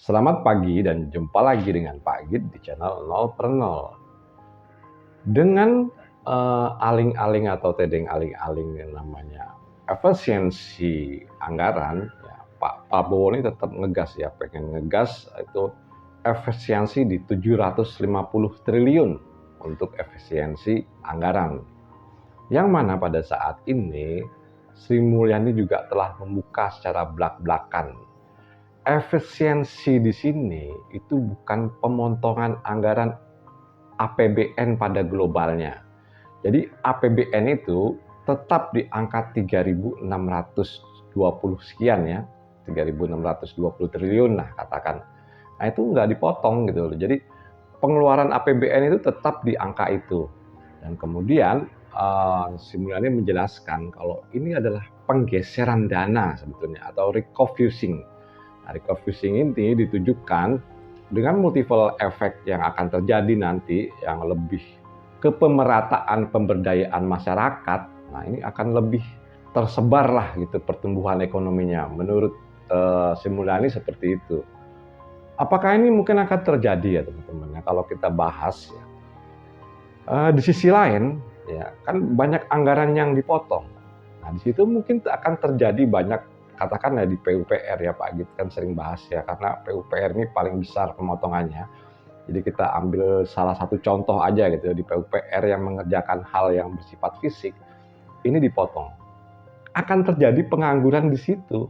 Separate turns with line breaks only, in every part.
Selamat pagi dan jumpa lagi dengan Pak Git di channel 0 per 0. Dengan aling-aling atau tedeng aling-aling yang namanya efisiensi anggaran, ya, Pak Prabowo ini tetap ngegas ya, pengen ngegas itu efisiensi di 750 triliun untuk efisiensi anggaran. Yang mana pada saat ini Sri Mulyani juga telah membuka secara blak-blakan. Efisiensi di sini itu bukan pemotongan anggaran APBN pada globalnya. Jadi APBN itu tetap di angka 3.620 sekian ya, 3.620 triliun lah katakan. Nah itu nggak dipotong gitu loh. Jadi pengeluaran APBN itu tetap di angka itu. Dan kemudian Sri Mulyani menjelaskan kalau ini adalah penggeseran dana sebetulnya atau refocusing. Refocusing ini ditujukan dengan multiple effect yang akan terjadi nanti yang lebih ke pemerataan pemberdayaan masyarakat. Nah ini akan lebih tersebar lah gitu pertumbuhan ekonominya menurut Sri Mulyani seperti itu. Apakah ini mungkin akan terjadi ya teman-teman? Kalau kita bahas ya. Di sisi lain ya kan banyak anggaran yang dipotong. Nah di situ mungkin akan terjadi banyak katakanlah di PUPR ya Pak Git kan sering bahas ya karena PUPR ini paling besar pemotongannya. Jadi kita ambil salah satu contoh aja gitu di PUPR yang mengerjakan hal yang bersifat fisik ini dipotong. Akan terjadi pengangguran di situ.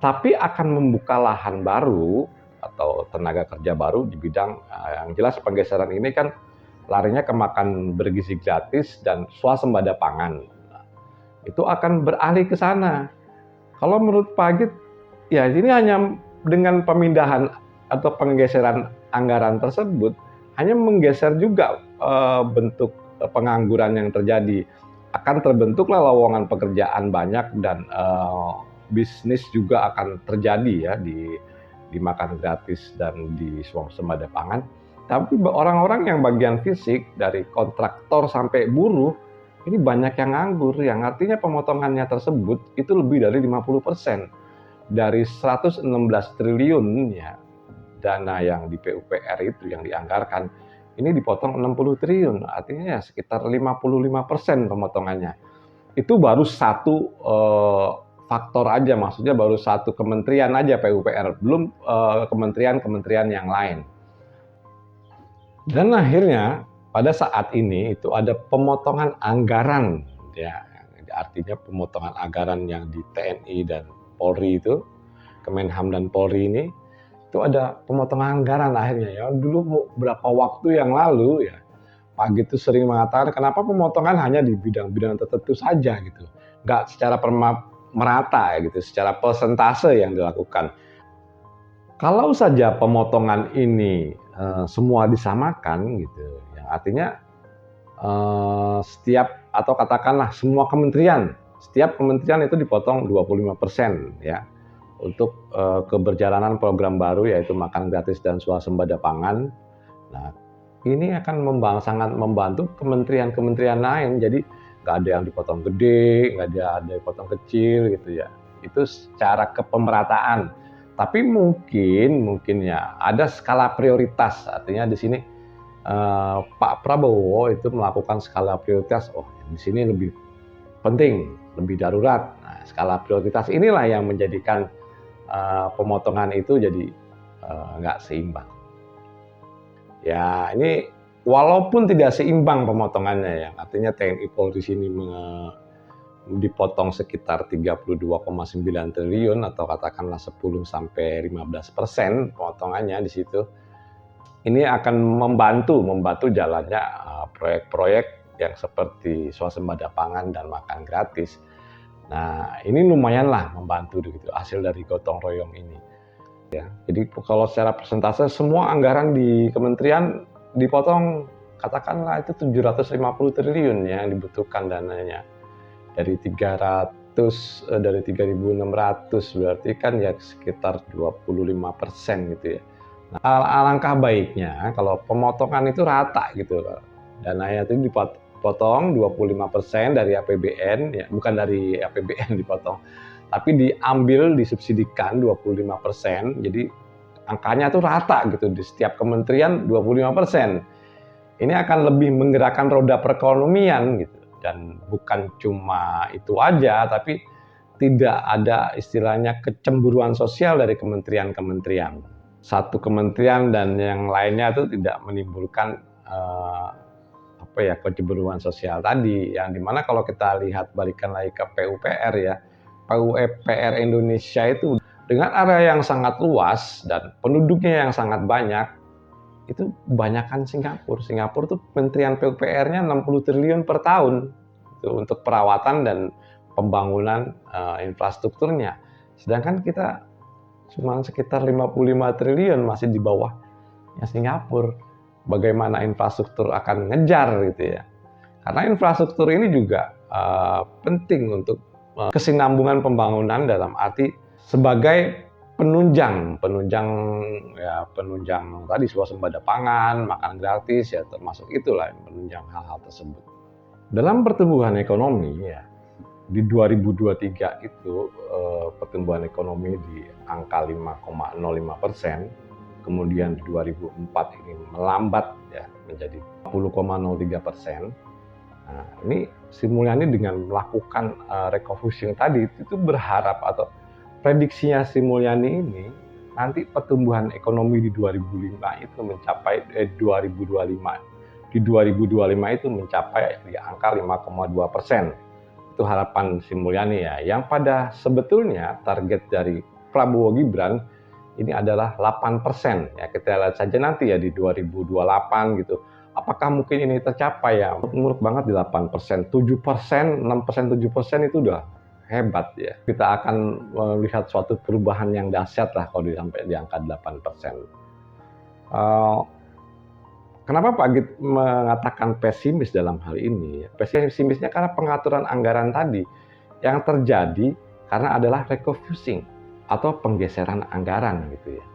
Tapi akan membuka lahan baru atau tenaga kerja baru di bidang yang jelas penggeseran ini kan larinya ke makan bergizi gratis dan swasembada pangan. Nah, itu akan beralih ke sana. Kalau menurut Pak Git, ya ini hanya dengan pemindahan atau penggeseran anggaran tersebut, hanya menggeser juga bentuk pengangguran yang terjadi. Akan terbentuklah lowongan pekerjaan banyak dan bisnis juga akan terjadi ya di makan gratis dan di swasembada pangan. Tapi orang-orang yang bagian fisik dari kontraktor sampai buruh ini banyak yang nganggur, yang artinya pemotongannya tersebut itu lebih dari 50%. Dari 116 triliun ya, dana yang di PUPR itu yang dianggarkan, ini dipotong 60 triliun, artinya ya sekitar 55% pemotongannya. Itu baru satu faktor aja, maksudnya baru satu kementerian aja PUPR, belum kementerian-kementerian yang lain. Dan akhirnya pada saat ini itu ada pemotongan anggaran ya, artinya pemotongan anggaran yang di TNI dan Polri itu, Kemenham dan Polri ini itu ada pemotongan anggaran akhirnya ya. Dulu beberapa waktu yang lalu ya Pak Gitu sering mengatakan kenapa pemotongan hanya di bidang-bidang tertentu saja gitu, nggak secara merata ya gitu, secara persentase yang dilakukan. Kalau saja pemotongan ini semua disamakan gitu, ya artinya setiap atau katakanlah semua kementerian, setiap kementerian itu dipotong 25% ya untuk keberjalanan program baru yaitu makan gratis dan swasembada pangan. Nah, ini akan sangat membantu kementerian-kementerian lain. Jadi nggak ada yang dipotong gede, nggak ada yang dipotong kecil gitu ya. Itu secara kepemerataan. Tapi mungkin ya ada skala prioritas. Artinya di sini Pak Prabowo itu melakukan skala prioritas. Oh, di sini lebih penting, lebih darurat. Nah, skala prioritas inilah yang menjadikan pemotongan itu jadi nggak seimbang. Ya, ini walaupun tidak seimbang pemotongannya ya, artinya TNI Polri sini dipotong sekitar 32,9 triliun atau katakanlah 10 sampai 15% potongannya di situ. Ini akan membantu jalannya proyek-proyek yang seperti swasembada pangan dan makan gratis. Nah, ini lumayanlah membantu gitu hasil dari gotong royong ini. Ya, jadi kalau secara persentase semua anggaran di kementerian dipotong katakanlah itu 750 triliun ya yang dibutuhkan dananya. Dari 3.600 berarti kan ya sekitar 25% gitu ya. Nah, alangkah baiknya kalau pemotongan itu rata gitu loh. Dananya itu dipotong 25% dari APBN ya, bukan dari APBN dipotong, tapi diambil disubsidikan 25%. Jadi angkanya tuh rata gitu di setiap kementerian 25%. Ini akan lebih menggerakkan roda perekonomian gitu. Dan bukan cuma itu aja, tapi tidak ada istilahnya kecemburuan sosial dari kementerian-kementerian. Satu kementerian dan yang lainnya itu tidak menimbulkan kecemburuan sosial tadi, yang dimana kalau kita lihat balikan lagi ke PUPR ya, PUPR Indonesia itu dengan area yang sangat luas dan penduduknya yang sangat banyak, itu kebanyakan Singapura. Singapura tuh Kementerian PUPR-nya 60 triliun per tahun itu untuk perawatan dan pembangunan infrastrukturnya. Sedangkan kita cuma sekitar 55 triliun, masih di bawahnya Singapura. Bagaimana infrastruktur akan ngejar gitu ya. Karena infrastruktur ini juga penting untuk kesinambungan pembangunan dalam arti sebagai penunjang tadi swasembada pangan, makan gratis ya, termasuk itulah yang menunjang hal-hal tersebut. Dalam pertumbuhan ekonomi ya, di 2023 itu pertumbuhan ekonomi di angka 5,05%. Kemudian di 2004 ini melambat ya menjadi 10,03%. Nah, ini Sri Mulyani dengan melakukan refocusing tadi itu berharap atau prediksinya Sri Mulyani ini nanti pertumbuhan ekonomi di 2025 itu mencapai 2025. Di 2025 itu mencapai di angka 5,2%. Itu harapan Sri Mulyani ya. Yang pada sebetulnya target dari Prabowo Gibran ini adalah 8%. Ya, kita lihat saja nanti ya di 2028 gitu. Apakah mungkin ini tercapai ya? Menurut banget di 8%, 7%, 6%, 7% itu udah hebat ya. Kita akan melihat suatu perubahan yang dahsyat lah kalau sampai di angka 8%. Kenapa Pak Git mengatakan pesimis dalam hal ini? Pesimisnya karena pengaturan anggaran tadi yang terjadi karena adalah refocusing atau penggeseran anggaran gitu ya.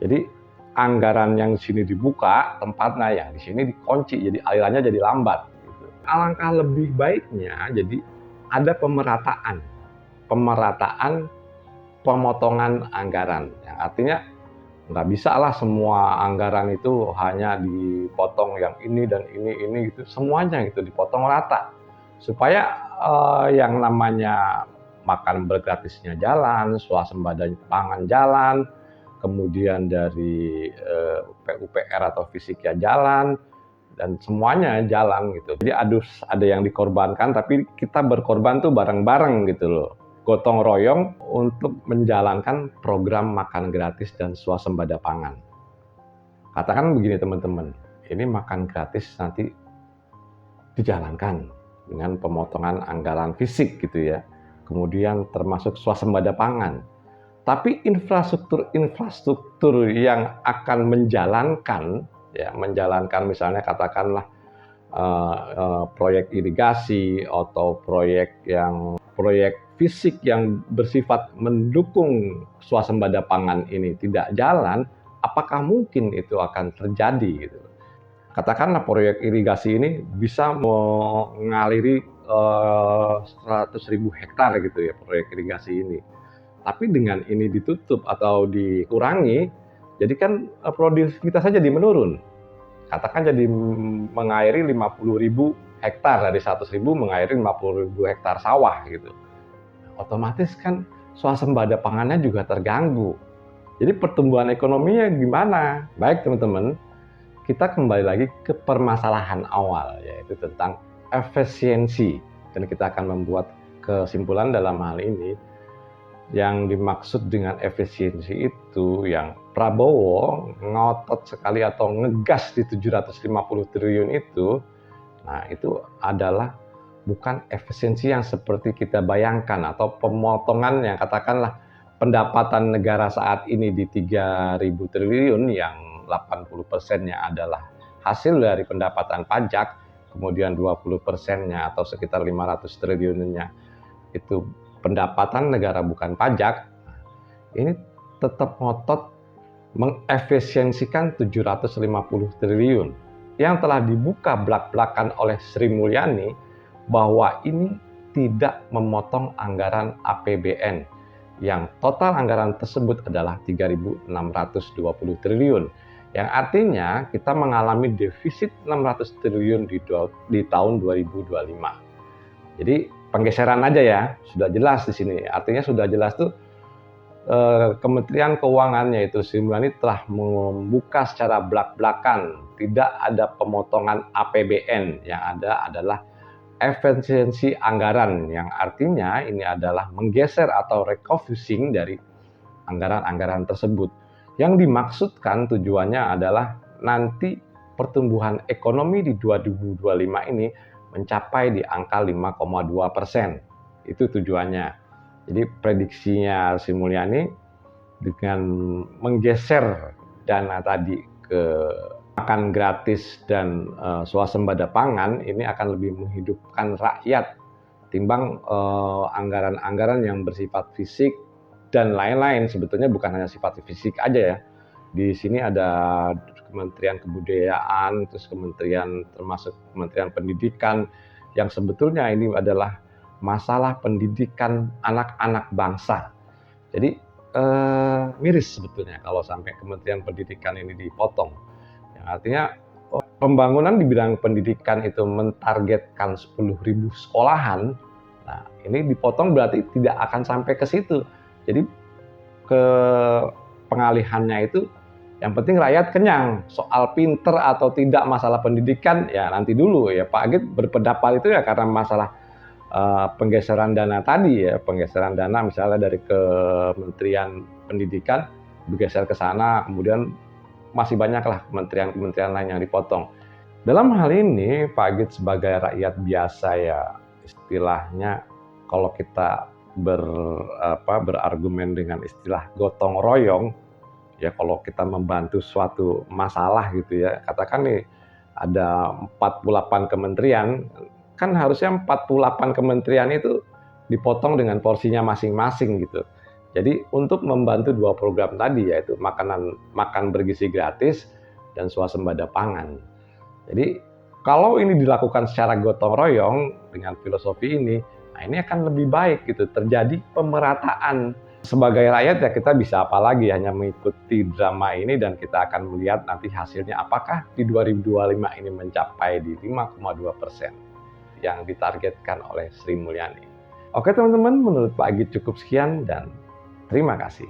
Jadi anggaran yang di sini dibuka tempatnya, yang di sini dikunci, jadi alirannya jadi lambat. Gitu. Alangkah lebih baiknya jadi ada pemerataan pemotongan anggaran. Yang artinya nggak bisa lah semua anggaran itu hanya dipotong yang ini dan ini gitu, semuanya gitu dipotong rata supaya yang namanya makan bergratisnya jalan, swasembada pangan jalan, kemudian dari PUPR atau fisiknya jalan, dan semuanya jalan gitu. Jadi ada yang dikorbankan, tapi kita berkorban tuh bareng-bareng gitu loh. Gotong royong untuk menjalankan program makan gratis dan swasembada pangan. Katakan begini teman-teman, ini makan gratis nanti dijalankan dengan pemotongan anggaran fisik gitu ya. Kemudian termasuk swasembada pangan. Tapi infrastruktur yang akan menjalankan misalnya katakanlah proyek irigasi atau proyek fisik yang bersifat mendukung swasembada pangan ini tidak jalan, apakah mungkin itu akan terjadi gitu. Katakanlah proyek irigasi ini bisa mengaliri 100.000 hektar gitu ya proyek irigasi ini. Tapi dengan ini ditutup atau dikurangi, jadi kan produktivitas saja menurun. Katakan jadi mengairi 50.000 hektar, dari 100.000 mengairi 50.000 hektar sawah gitu. Otomatis kan swasembada pangannya juga terganggu. Jadi pertumbuhan ekonominya gimana? Baik teman-teman, kita kembali lagi ke permasalahan awal, yaitu tentang efisiensi, dan kita akan membuat kesimpulan dalam hal ini. Yang dimaksud dengan efisiensi itu yang Prabowo ngotot sekali atau ngegas di 750 triliun itu, nah itu adalah bukan efisiensi yang seperti kita bayangkan atau pemotongan yang katakanlah pendapatan negara saat ini di 3.000 triliun yang 80%-nya adalah hasil dari pendapatan pajak, kemudian 20%-nya atau sekitar 500 triliunnya itu pendapatan negara bukan pajak. Ini tetap ngotot mengefisiensikan 750 triliun yang telah dibuka belak-belakan oleh Sri Mulyani bahwa ini tidak memotong anggaran APBN, yang total anggaran tersebut adalah 3.620 triliun. Yang artinya kita mengalami defisit 600 triliun di tahun 2025. Jadi penggeseran aja ya, sudah jelas di sini. Artinya sudah jelas tuh Kementerian Keuangan yaitu Sri Mulyani telah membuka secara belak-belakan, tidak ada pemotongan APBN, yang ada adalah efisiensi anggaran, yang artinya ini adalah menggeser atau refocusing dari anggaran-anggaran tersebut. Yang dimaksudkan tujuannya adalah nanti pertumbuhan ekonomi di 2025 ini mencapai di angka 5,2%. Itu tujuannya. Jadi prediksinya Sri Mulyani dengan menggeser dana tadi ke makan gratis dan swasembada pangan ini akan lebih menghidupkan rakyat timbang anggaran-anggaran yang bersifat fisik dan lain-lain. Sebetulnya bukan hanya sifat fisik aja ya. Di sini ada Kementerian Kebudayaan, terus termasuk Kementerian Pendidikan, yang sebetulnya ini adalah masalah pendidikan anak-anak bangsa. Jadi miris sebetulnya kalau sampai Kementerian Pendidikan ini dipotong. Yang artinya pembangunan di bidang pendidikan itu mentargetkan 10.000 sekolahan. Nah, ini dipotong berarti tidak akan sampai ke situ. Jadi ke pengalihannya itu yang penting rakyat kenyang. Soal pinter atau tidak masalah pendidikan ya nanti dulu ya. Pak Agit berpendapat itu ya karena masalah penggeseran dana tadi ya, penggeseran dana misalnya dari Kementerian Pendidikan bergeser ke sana, kemudian masih banyaklah kementerian-kementerian lain yang dipotong. Dalam hal ini Pak Agit sebagai rakyat biasa ya, istilahnya kalau kita berargumen dengan istilah gotong royong, ya kalau kita membantu suatu masalah gitu ya, katakan nih ada 48 kementerian, kan harusnya 48 kementerian itu dipotong dengan porsinya masing-masing gitu. Jadi untuk membantu dua program tadi yaitu makan bergizi gratis dan swasembada pangan. Jadi kalau ini dilakukan secara gotong royong dengan filosofi ini, nah ini akan lebih baik gitu, terjadi pemerataan. Sebagai rakyat ya kita bisa apa lagi, hanya mengikuti drama ini dan kita akan melihat nanti hasilnya apakah di 2025 ini mencapai di 5,2% yang ditargetkan oleh Sri Mulyani. Oke teman-teman, menurut Pak Agit cukup sekian dan terima kasih.